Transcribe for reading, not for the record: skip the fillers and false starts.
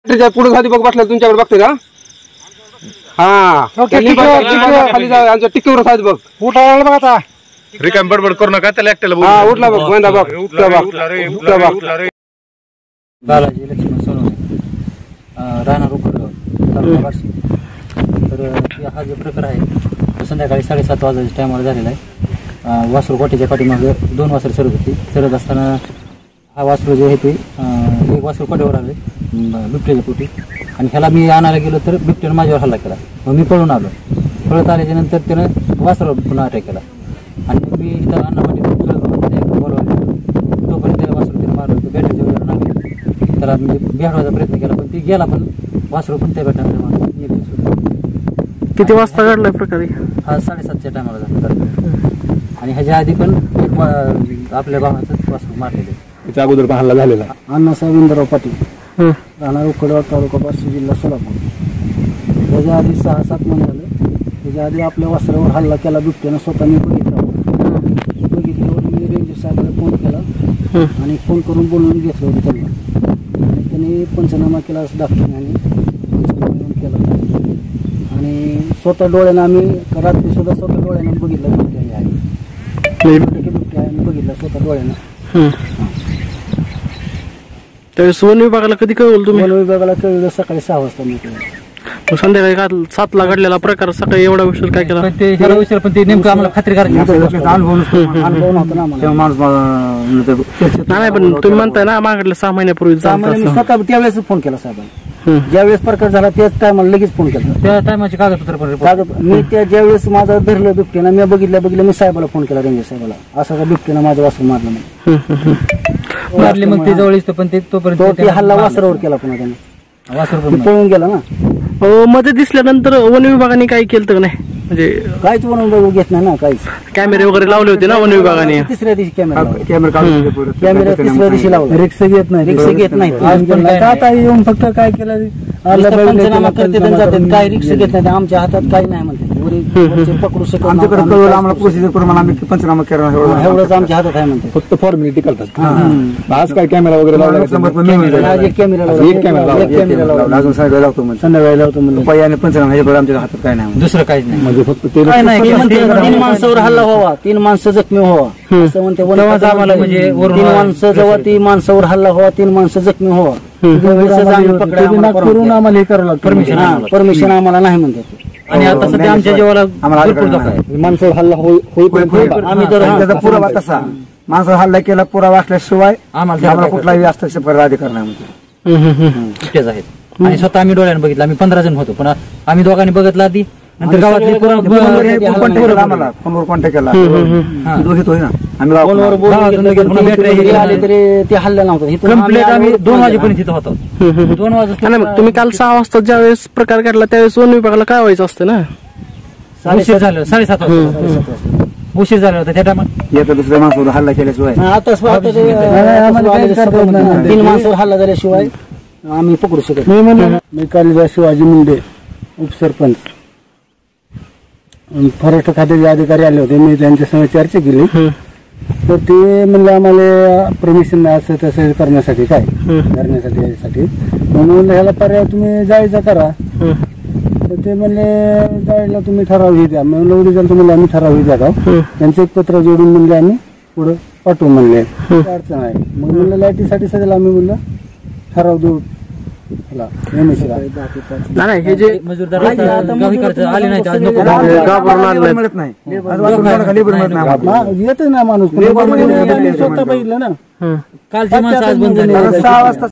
त्याच्या पुढे खाली बघ बसला तुमच्याकडे बघते का? हा खाली जा आमच्या टिकीवर साहेब बघ. उठा बघ आता रिकाम बडबड करू नका त्याला एकट्याला बोलू. हा उठला बघ गोंदा बघ उठला बघ. बालाजी लक्ष्मण सोनवणे राहणार उकडगाव तालुका बार्शी. तर हा जो प्रकार आहे संध्याकाळी 7:30 वाजता टायमावर झालेला आहे. वासरू गोट्याच्या पाठीमागे 2 वासरं सरत होती. सरत असताना हा वासरू जे आहे ते एक वासरू कोट्यावर आले बिबट्याच्या पोटी आणि ह्याला मी आणायला गेलो तर बिबट्यानं माझ्यावर हल्ला केला. मग मी पळून आलो. पळत आल्याच्या नंतर त्यानं वासरावर पुन्हा अटॅक केला आणि मग मी इथं अन्नापाठी बोलवायला तोपर्यंत त्याला वासरू त्यानं मारलं होतं. बॅटरीच्या वगैरे लागले त्याला म्हणजे बेहडवायचा प्रयत्न केला पण ती गेला पण वासरू पण त्या बॅटरीमध्ये मारलं. किती वाजता घडलाय प्रकार? हा 7:30च्या टायमाला झाला आणि ह्याच्या आधी पण आपल्या भावाचं वासरू मारलेलं. त्याच्या अगोदर पण हल्ला झालेला. अण्णासाहेब इंद्रराव पाटील राहणार उकडगाव तालुका बार्शी जिल्हा सोलापूर. त्याच्या आधी 6-7 महिने झाले. त्याच्या आधी आपल्या वासरावर हल्ला केला बिबट्यानं. स्वतः मी बघितल्यावर मी रेंजर साहेबांना फोन केला आणि फोन करून बोलवून घेतलं होतं त्यांना आणि त्यांनी पंचनामा केला डॉक्टरांनी पंचनामा केला आणि स्वतः डोळ्यानं आम्ही रात्री सुद्धा स्वतः डोळ्यानं बघितलं बिबट्या आहे बिबट्या आहे बघितलं स्वतः डोळ्यानं. त्यावेळेस वन विभागाला कधी कळवलं तुम्ही? वन विभागाला कळवलं सकाळी 6 वाजता मी संध्याकाळी 7ला घडलेला प्रकार सकाळी एवढा उशीर काय केला? ह्याला उशीर पण ते नेमकं आम्हाला खात्री करायची अनुभव नव्हता ना आम्हाला. नाही पण तुम्ही म्हणताय ना मागडल्या 6 महिन्यापूर्वी स्वतः त्यावेळेस फोन केला साहेबांनी. ज्यावेळेस प्रकार झाला त्याच टायमाला लगेच फोन केला. त्या टायमाचे कागदपत्र पण मी त्या ज्यावेळेस माझं धरलं बिबट्यानं मी बघितलं मी साहेबाला फोन केला रेंजर साहेबाला असा बिबट्यानं माझं वासरू मारलं नाही मारले. मग ते जवळ पण ते तोपर्यंत हल्ला वासरावर केला पुन्हा त्याने. वासरू पळून गेला ना. मध्ये दिसल्यानंतर वन विभागाने काय केलं तर नाही म्हणजे काहीच वन विभाग घेत नाही ना काहीच. कॅमेरे वगैरे लावले होते ना वन विभागाने? तिसऱ्या दिवशी कॅमेरा कॅमेरा तिसऱ्या दिवशी लावला. रिक्स घेत नाही आता येऊन फक्त काय केलं पंचनामा करते जातात काय रिक्स घेत नाही. आमच्या हातात काही नाही म्हणते पकडू शकत आमच्याकडे आम्हाला प्रोसिजर करून आम्ही पंचनामा करा एवढंच आमच्या हातात आहे म्हणते. फक्त फॉर्मॅलिटी करतात. आज काय कॅमेरा वगैरे लावला? अजून संध्याकाळी लावतो म्हणजे पंचनामा ह्याच्याकडे आमच्या हातात काय नाही दुसरं काहीच नाही. म्हणजे फक्त ते 3 माणसावर हल्ला व्हावा 3 माणसं जखमी व्हावा असं म्हणते. आम्हाला म्हणजे 3 माणसं जेव्हा 3 माणसावर हल्ला व्हावा 3 माणसं जखमी व्हावा करून आम्हाला हे करावं लागतं. परमिशन आम्हाला नाही म्हणतात. आणि आता सध्या आमच्या जीवाला भरपूर धोका आहे. माणसावर हल्ला आम्ही जर पुरावा तसा माणसावर हल्ला केला पुरावा असल्याशिवाय आम्हाला कुठलाही हस्तक्षेप अधिकार नाही म्हणते. आहेत आणि स्वतः आम्ही डोळ्याने बघितलं. आम्ही 15 जण होतो पण आम्ही दोघांनी बघितलं आधी नंतर गावातली आम्हाला फोनवर कॉन्टॅक्ट केला होय ना आम्ही आले तरी ते हल्ला नव्हता. कंप्लेंट आम्ही 2 वाजेपर्यंत तिथं होतो. 2 वाजता तुम्ही काल 6 वाजता ज्यावेळेस प्रकार घडला त्यावेळेस वन विभागाला काय व्हायचं असतं ना? उशीर झालं 7:30 वाजता उशीर झाला होता त्या टायमात. येतं दुसऱ्या माणसावर हल्ला केल्याशिवाय 3 माणसावर हल्ला झाल्याशिवाय आम्ही पकडू शकत. मी कालिदास शिवाजी मुंडे उपसरपंच फॉरेस्ट खात्याचे अधिकारी आले होते. मी त्यांच्यासंग चर्चा केली तर ते म्हणलं आम्हाला परमिशन नाही असं तसं करण्यासाठी काय करण्यासाठी म्हणून ह्याला पर्याय तुम्ही जायचा करा. तर ते म्हणले जायला तुम्ही ठराव हे द्या. म्हणलं उद्या तुम्हाला आम्ही ठराव द्या का त्यांचं एक पत्र जोडून म्हणले आम्ही पुढे पाठवू म्हणले. अडचण आहे मग म्हणलं लाईटीसाठी सगळं आम्ही म्हणलं ठराव देऊ. नाही हे जे मजूरदार आले नाही येतच ना माणूस स्वतः बघितलं ना. कालची माणसं आज बंद झाली. 6 वाजता